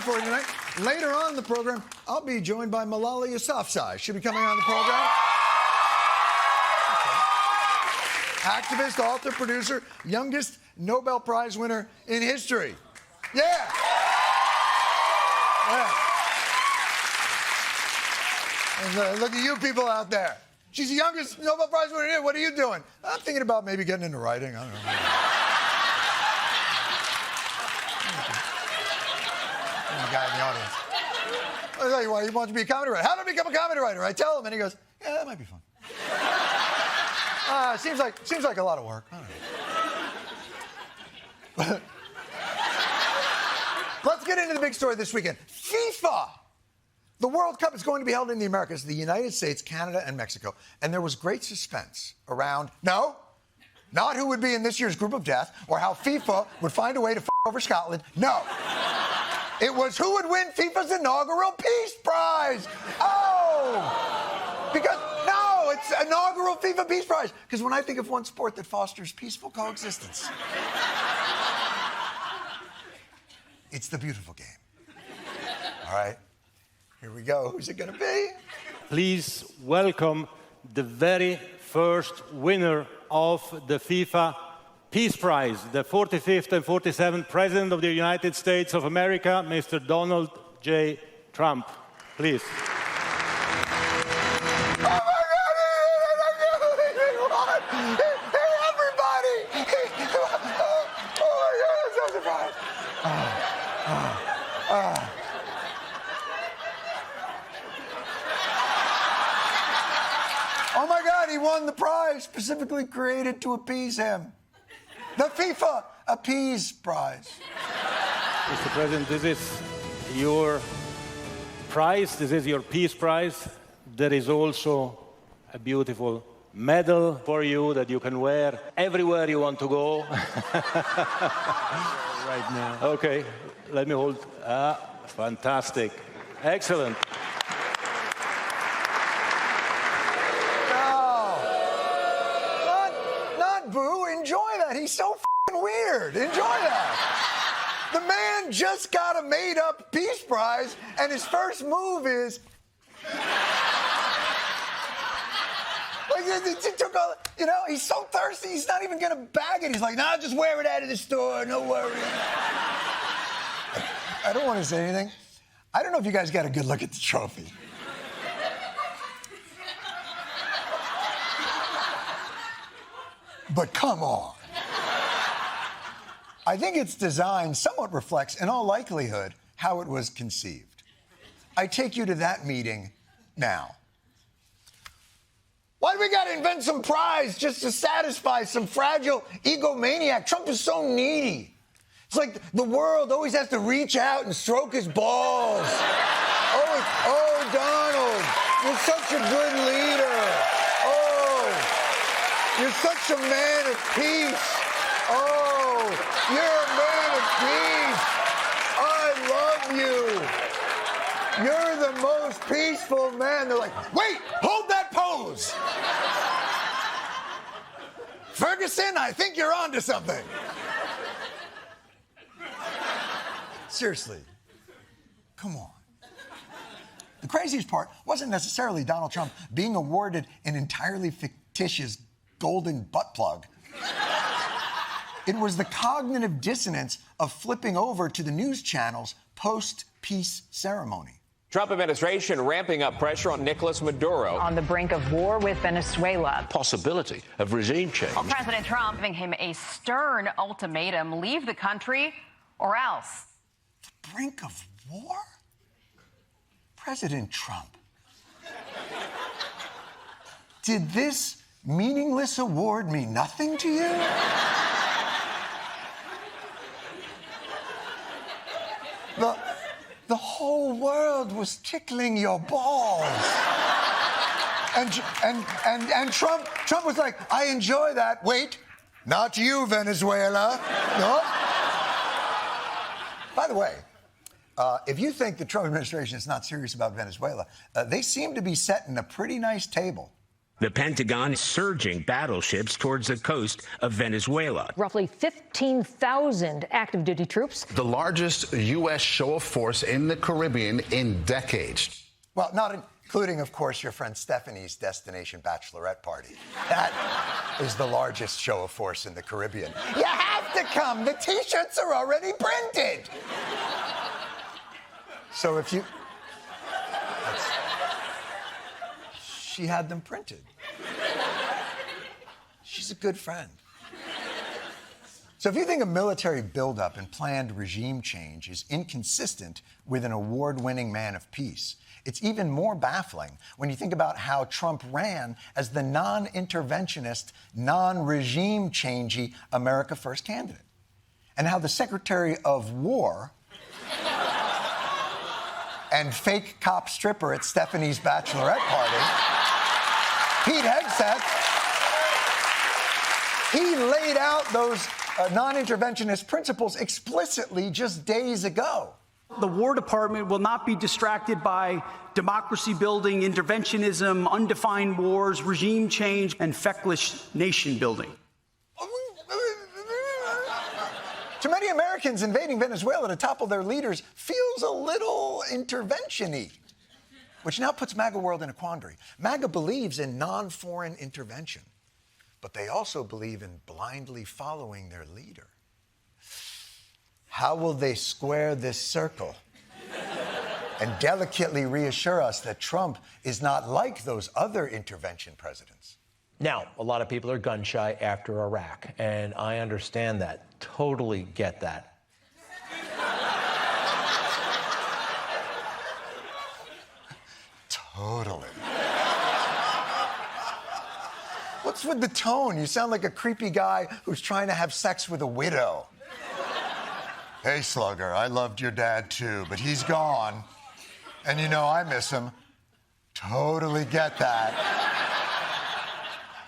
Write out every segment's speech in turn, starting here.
for you tonight. Later on in the program, I'll be joined by Malala Yousafzai. She'll be coming on the program. Activist, author, producer, youngest Nobel Prize winner in history. Yeah. And look at you people out there. She's the youngest Nobel Prize winner here. What are you doing? I'm thinking about maybe getting into writing. I don't know. The guy in the audience. I'll tell you why he wants to be a comedy writer. How do I become a comedy writer? I tell him, and he goes, "Yeah, that might be fun." Seems like a lot of work. I don't know. Let's get into the big story this weekend. FIFA. The World Cup is going to be held in the Americas, the United States, Canada, and Mexico. And there was great suspense around, no, not who would be in this year's group of death or how FIFA would find a way to f*** over Scotland. No. It was who would win FIFA's inaugural Peace Prize. Oh! Because, no, it's inaugural FIFA Peace Prize. Because when I think of one sport that fosters peaceful coexistence, it's the beautiful game. All right? Here we go. Who's it going to be? Please welcome the very first winner of the FIFA Peace Prize, the 45th and 47th President of the United States of America, Mr. Donald J. Trump. Please. Oh my God! Hey, everybody! Oh my God! I'm so surprised. Oh my God, he won the prize specifically created to appease him. The FIFA Appease Prize. Mr. President, this is your prize. This is your Peace Prize. There is also a beautiful medal for you that you can wear everywhere you want to go. Right now. Okay, let me hold. Fantastic. Excellent. Boo, enjoy that. He's so f***ing weird. Enjoy that. The man just got a made-up Peace Prize, and his first move is... it took all... You know, he's so thirsty, he's not even going to bag it. He's like, nah, just wear it out of the store, no worries. I don't want to say anything. I don't know if you guys got a good look at the trophy. But come on. I think its design somewhat reflects, in all likelihood, how it was conceived. I take you to that meeting now. Why do we gotta invent some prize just to satisfy some fragile egomaniac? Trump is so needy. It's like the world always has to reach out and stroke his balls. Oh, Donald, you're such a good leader. You're such a man of peace. Oh, you're a man of peace. I love you. You're the most peaceful man. They're like, wait, hold that pose. Ferguson, I think you're onto something. Seriously, come on. The craziest part wasn't necessarily Donald Trump being awarded an entirely fictitious golden butt plug. It was the cognitive dissonance of flipping over to the news channels post-peace ceremony. Trump administration ramping up pressure on Nicolas Maduro. On the brink of war with Venezuela. Possibility of regime change. Well, President Trump giving him a stern ultimatum, leave the country or else. The brink of war? President Trump. Did this meaningless award mean nothing to you? The whole world was tickling your balls. And Trump was like, I enjoy that. Wait, not you, Venezuela. No. By the way, if you think the Trump administration is not serious about Venezuela, they seem to be setting a pretty nice table The Pentagon is surging battleships towards the coast of Venezuela. Roughly 15,000 active duty troops. The largest U.S. show of force in the Caribbean in decades. Well, not including, of course, your friend Stephanie's destination bachelorette party. That is the largest show of force in the Caribbean. You have to come. The T-shirts are already printed. So if you... She had them printed. She's a good friend. So if you think a military buildup and planned regime change is inconsistent with an award-winning man of peace, it's even more baffling when you think about how Trump ran as the non-interventionist, non-regime changey America First candidate, and how the Secretary of War and fake cop stripper at Stephanie's bachelorette party, Pete Hegseth, he laid out those non-interventionist principles explicitly just days ago. The War Department will not be distracted by democracy building, interventionism, undefined wars, regime change, and feckless nation building. To many Americans, invading Venezuela to topple their leaders feels a little intervention-y, which now puts MAGA world in a quandary. MAGA believes in non-foreign intervention, but they also believe in blindly following their leader. How will they square this circle and delicately reassure us that Trump is not like those other intervention presidents? Now, a lot of people are gun-shy after Iraq, and I understand that. Totally get that. Totally. What's with the tone? You sound like a creepy guy who's trying to have sex with a widow. Hey, Slugger, I loved your dad too, but he's gone. And you know I miss him. Totally get that.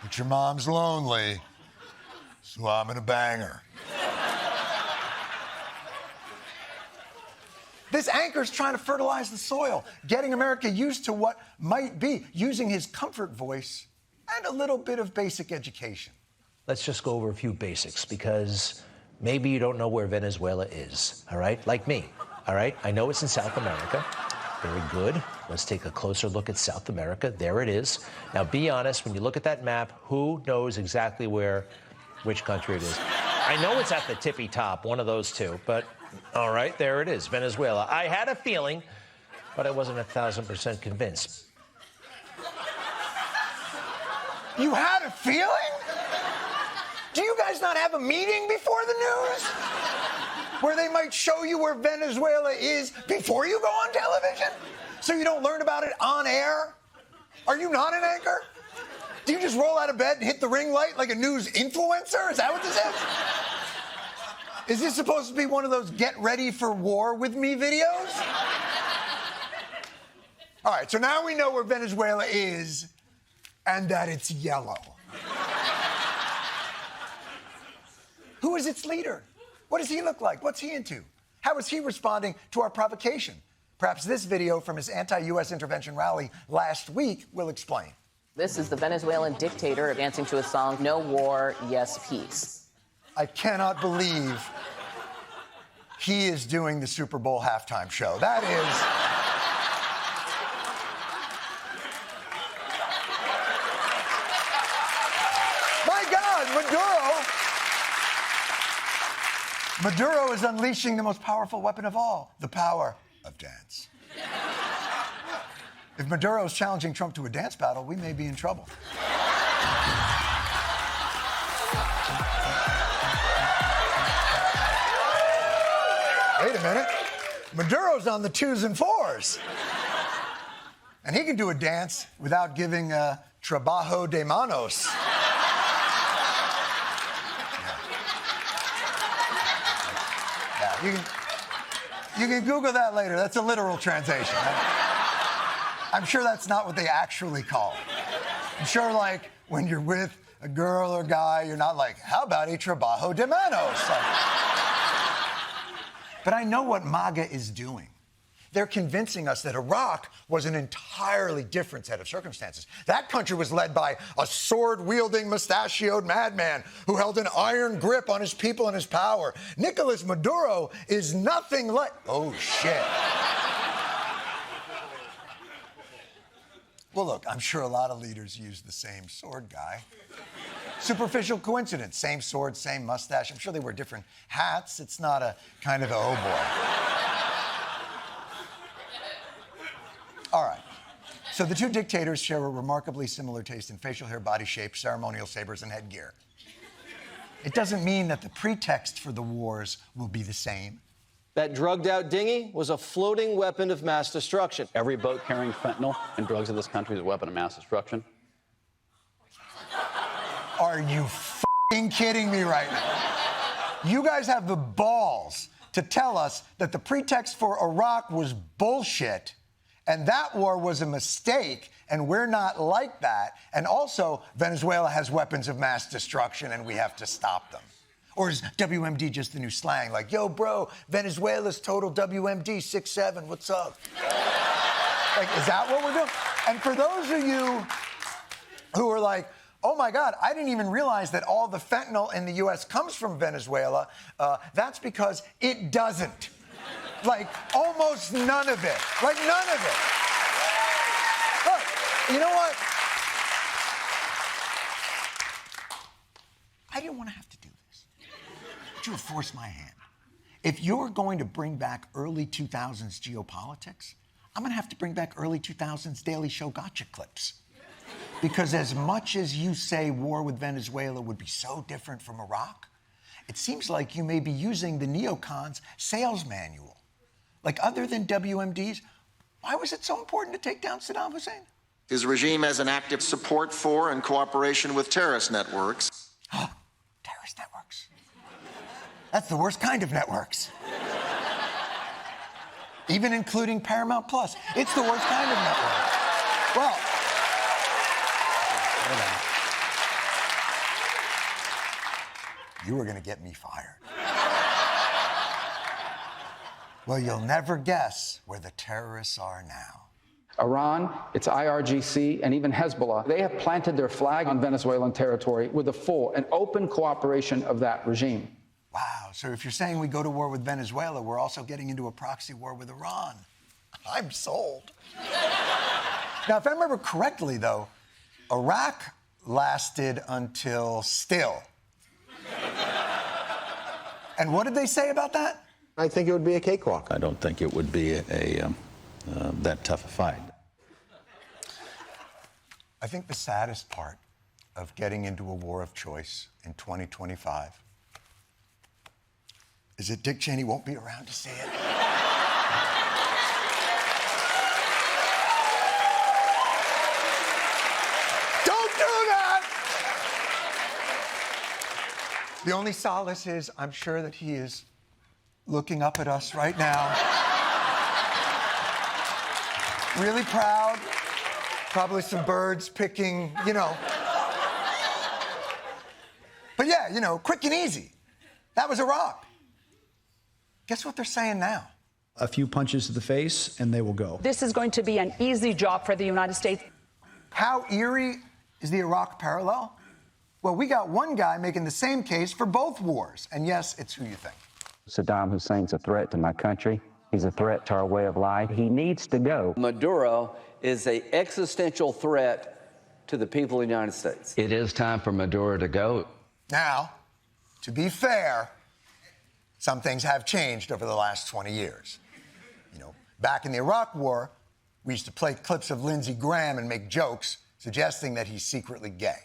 But your mom's lonely, so I'm gonna bang her. This anchor's trying to fertilize the soil, getting America used to what might be, using his comfort voice and a little bit of basic education. Let's just go over a few basics, because maybe you don't know where Venezuela is, all right? Like me, all right? I know it's in South America. Very good. Let's take a closer look at South America. There it is. Now, be honest, when you look at that map, who knows exactly which country it is? I know it's at the tippy top, one of those two, but all right, there it is, Venezuela. I had a feeling, but I wasn't 1,000% convinced. You had a feeling? Do you guys not have a meeting before the news? Where they might show you where Venezuela is before you go on television? So you don't learn about it on air? Are you not an anchor? Do you just roll out of bed and hit the ring light like a news influencer? Is that what this is? Is this supposed to be one of those get ready for war with me videos? All right, so now we know where Venezuela is and that it's yellow. Who is its leader? What does he look like? What's he into? How is he responding to our provocation? Perhaps this video from his anti-U.S. intervention rally last week will explain. This is the Venezuelan dictator dancing to a song, No War, Yes Peace. I cannot believe he is doing the Super Bowl halftime show. That is... My God, Maduro is unleashing the most powerful weapon of all, the power of dance. If Maduro is challenging Trump to a dance battle, we may be in trouble. Wait a minute. Maduro's on the 2s and 4s. And he can do a dance without giving trabajo de manos. You can Google that later. That's a literal translation. I'm sure that's not what they actually call it. I'm sure, like, when you're with a girl or guy, you're not like, how about a trabajo de manos? Like, but I know what MAGA is doing. they're convincing us that Iraq was an entirely different set of circumstances. That country was led by a sword-wielding, mustachioed madman who held an iron grip on his people and his power. Nicolas Maduro is nothing like... Oh, shit. Well, look, I'm sure a lot of leaders use the same sword guy. Superficial coincidence. Same sword, same mustache. I'm sure they wear different hats. It's not a kind of, oh, boy. All right. So the two dictators share a remarkably similar taste in facial hair, body shape, ceremonial sabers, and headgear. It doesn't mean that the pretext for the wars will be the same. That drugged-out dinghy was a floating weapon of mass destruction. Every boat carrying fentanyl and drugs in this country is a weapon of mass destruction. Are you f***ing kidding me right now? You guys have the balls to tell us that the pretext for Iraq was bullshit, and that war was a mistake, and we're not like that. And also, Venezuela has weapons of mass destruction, and we have to stop them. Or is WMD just the new slang? Like, yo, bro, Venezuela's total WMD 6'7", what's up? Like, is that what we're doing? And for those of you who are like, oh my God, I didn't even realize that all the fentanyl in the US comes from Venezuela, that's because it doesn't. Like, almost none of it. Like, none of it. Look, you know what? I didn't want to have to do this. But you have forced my hand. If you're going to bring back early 2000s geopolitics, I'm going to have to bring back early 2000s Daily Show gotcha clips. Because as much as you say war with Venezuela would be so different from Iraq, it seems like you may be using the neocons' sales manual. Like, other than WMDs, why was it so important to take down Saddam Hussein? His regime has an active support for and cooperation with terrorist networks. Terrorist networks. That's the worst kind of networks. Even including Paramount Plus. It's the worst kind of network. Well, you were going to get me fired. Well, you'll never guess where the terrorists are now. Iran, its IRGC, and even Hezbollah, they have planted their flag on Venezuelan territory with the full and open cooperation of that regime. Wow, so if you're saying we go to war with Venezuela, we're also getting into a proxy war with Iran. I'm sold. Now, if I remember correctly, though, Iraq lasted until still. And what did they say about that? I think it would be a cakewalk. I don't think it would be that tough a fight. I think the saddest part of getting into a war of choice in 2025 is that Dick Cheney won't be around to see it. Don't do that! The only solace is I'm sure that he is looking up at us right now. Really proud. Probably some birds picking, you know. But yeah, you know, quick and easy. That was Iraq. Guess what they're saying now? A few punches to the face, and they will go. This is going to be an easy job for the United States. How eerie is the Iraq parallel? Well, we got one guy making the same case for both wars. And yes, it's who you think. Saddam Hussein's a threat to my country. He's a threat to our way of life. He needs to go. Maduro is an existential threat to the people of the United States. It is time for Maduro to go. Now, to be fair, some things have changed over the last 20 years. You know, back in the Iraq War, we used to play clips of Lindsey Graham and make jokes suggesting that he's secretly gay.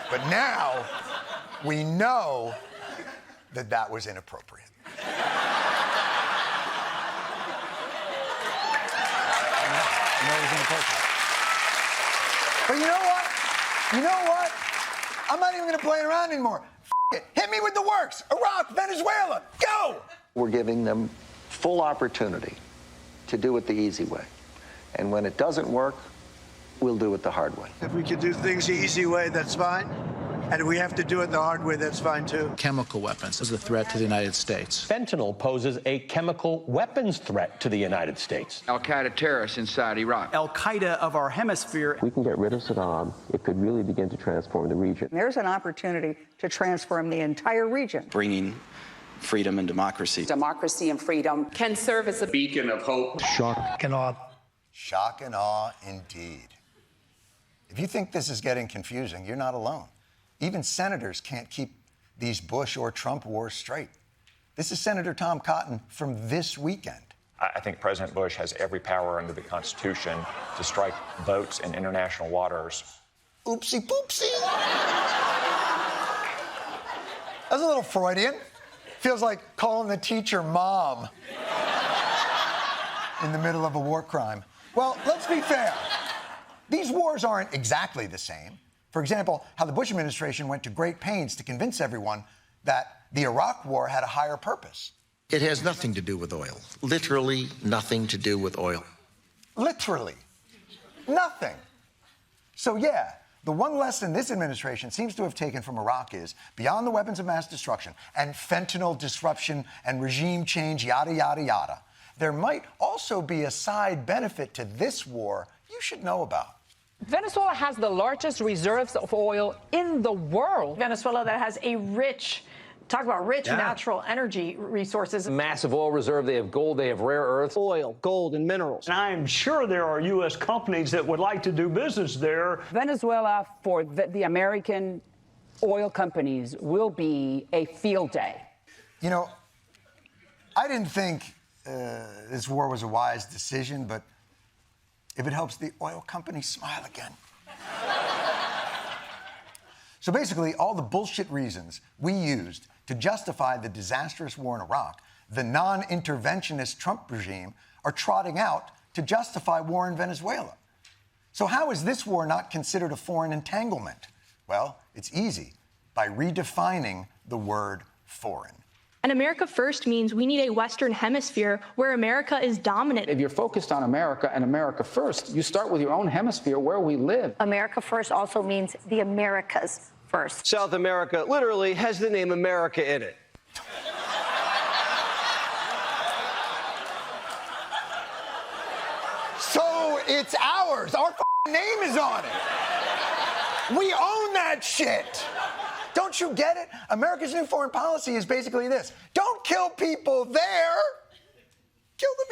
But now, we know that that was inappropriate. But you know what? You know what? I'm not even going to play it around anymore. It. Hit me with the works. Iraq, Venezuela, go! We're giving them full opportunity to do it the easy way. And when it doesn't work, we'll do it the hard way. If we could do things the easy way, that's fine. And we have to do it the hard way, that's fine too. Chemical weapons is a threat to the United States. Fentanyl poses a chemical weapons threat to the United States. Al-Qaeda terrorists inside Iraq. Al-Qaeda of our hemisphere. We can get rid of Saddam. It could really begin to transform the region. There's an opportunity to transform the entire region. Bringing freedom and democracy. Democracy and freedom Can serve as a beacon of hope. Shock and awe. Shock and awe indeed. If you think this is getting confusing, you're not alone. Even senators can't keep these Bush or Trump wars straight. This is Senator Tom Cotton from this weekend. I think President Bush has every power under the Constitution to strike boats in international waters. Oopsie poopsie. That's a little Freudian. Feels like calling the teacher mom in the middle of a war crime. Well, let's be fair. These wars aren't exactly the same. For example, how the Bush administration went to great pains to convince everyone that the Iraq war had a higher purpose. It has nothing to do with oil. Literally nothing to do with oil. Literally. Nothing. So yeah, the one lesson this administration seems to have taken from Iraq is, beyond the weapons of mass destruction and fentanyl disruption and regime change, yada, yada, yada, there might also be a side benefit to this war you should know about. Venezuela has the largest reserves of oil in the world. Venezuela that has a rich, talk about rich natural energy resources. Massive oil reserve. They have gold. They have rare earth. Oil, gold, and minerals. And I'm sure there are U.S. companies that would like to do business there. Venezuela for the American oil companies will be a field day. You know, I didn't think this war was a wise decision, but if it helps the oil companies smile again. So basically, all the bullshit reasons we used to justify the disastrous war in Iraq, the non-interventionist Trump regime are trotting out to justify war in Venezuela. So how is this war not considered a foreign entanglement? Well, it's easy, by redefining the word foreign. And America First means we need a Western hemisphere where America is dominant. If you're focused on America and America first, you start with your own hemisphere where we live. America First also means the Americas first. South America literally has the name America in it. So it's ours. Our name is on it. We own that shit. Don't you get it? America's new foreign policy is basically this. Don't kill people there. Kill them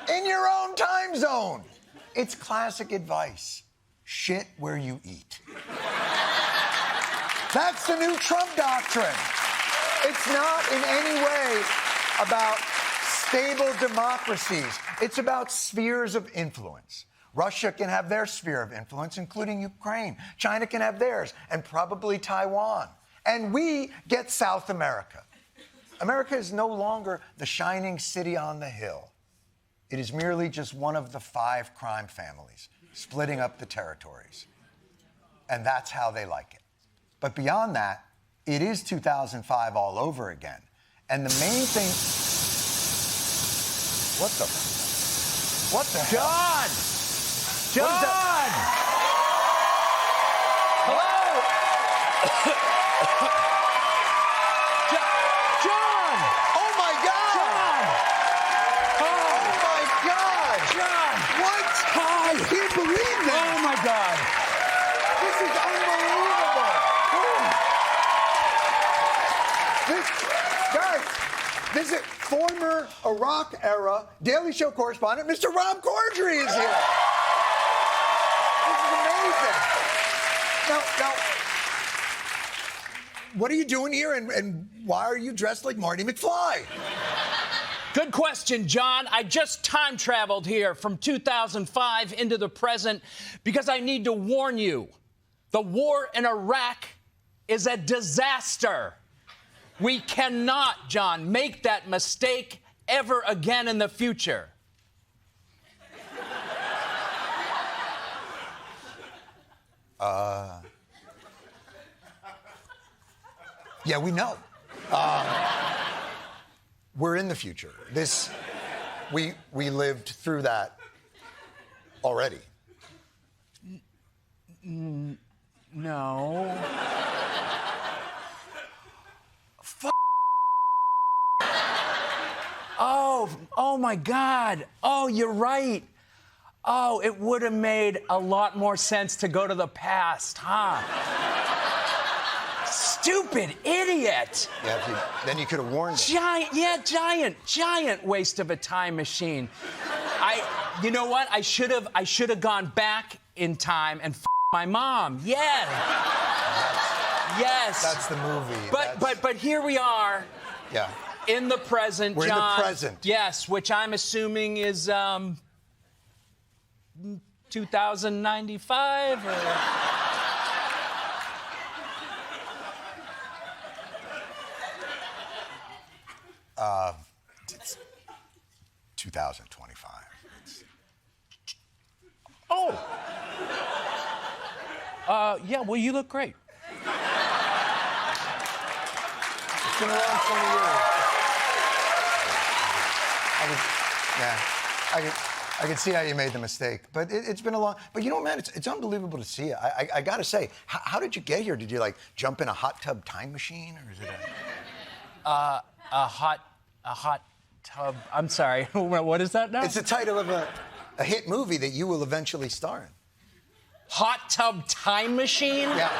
here. In your own time zone. It's classic advice. Shit where you eat. That's the new Trump doctrine. It's not in any way about stable democracies. It's about spheres of influence. Russia can have their sphere of influence, including Ukraine. China can have theirs, and probably Taiwan. And we get South America. America is no longer the shining city on the hill. It is merely just one of the 5 crime families, splitting up the territories. And that's how they like it. But beyond that, it is 2005 all over again. And the main thing... What the hell? John! Hello? John! Oh my God! John! Oh my God! John! What? I can't believe this! Oh my God! This is unbelievable! Guys, this is former Iraq-era Daily Show correspondent, Mr. Rob Corddry is here. This is amazing. Now, what are you doing here, and why are you dressed like Marty McFly? Good question, John. I just time traveled here from 2005 into the present because I need to warn you. The war in Iraq is a disaster. We cannot, John, make that mistake ever again in the future. Yeah, we know. We're in the future. We lived through that already. No. Oh my God. Oh, you're right. Oh, it would have made a lot more sense to go to the past, huh? Stupid idiot. Yeah, then you could have warned him. Giant waste of a time machine. You know what? I should have gone back in time and my mom. Yeah. Yes. That's the movie. But here we are. Yeah. In the present, We're John. in the present. Yes, which I'm assuming is 2095 or... It's 2025. Oh. Yeah, well, you look great. It's been a long 20 years. I could see how you made the mistake, but it's been a long. But you know, man, it's unbelievable to see it. I gotta say, how did you get here? Did you like jump in a hot tub time machine, or is it a hot tub? I'm sorry. What is that now? It's the title of a hit movie that you will eventually star in. Hot tub time machine? Yeah.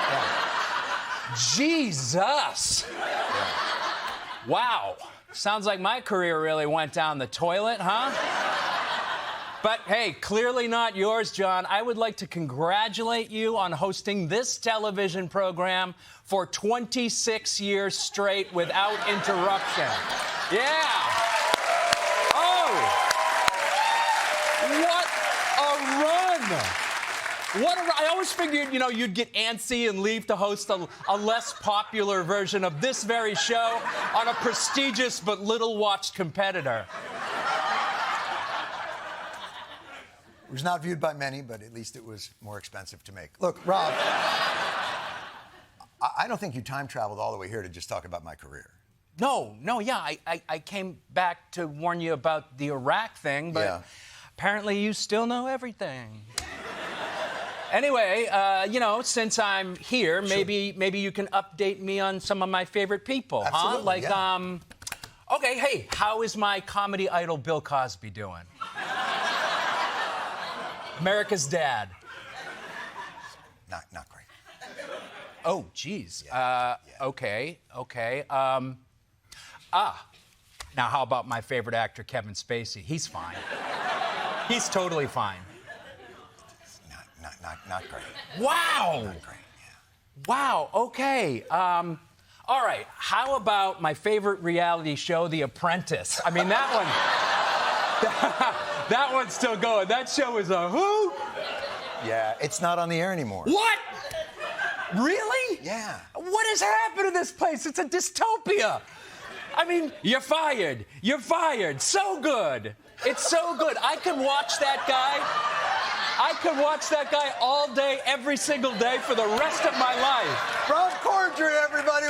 Jesus. Yeah. Wow. Sounds like my career really went down the toilet, huh? But hey, clearly not yours, John. I would like to congratulate you on hosting this television program for 26 years straight without interruption. Yeah. Oh. What a run. I always figured, you'd get antsy and leave to host a less popular version of this very show on a prestigious but little-watched competitor. It was not viewed by many, but at least it was more expensive to make. Look, Rob, I don't think you time traveled all the way here to just talk about my career. No, yeah, I came back to warn you about the Iraq thing, but apparently you still know everything. Anyway, since I'm here, maybe you can update me on some of my favorite people, Absolutely, huh? Okay, hey, how is my comedy idol Bill Cosby doing? America's dad. Not great. Oh, geez. Okay. Now how about my favorite actor, Kevin Spacey? He's fine. He's totally fine. Not great. Wow. Not great, yeah. Wow, okay. All right, how about my favorite reality show, The Apprentice? I mean, that one... that one's still going. That show is a hoot. Yeah, it's not on the air anymore. What? Really? Yeah. What has happened to this place? It's a dystopia. I mean, you're fired. You're fired. So good. It's so good. I could watch that guy all day, every single day for the rest of my life. Rob Corddry, everybody.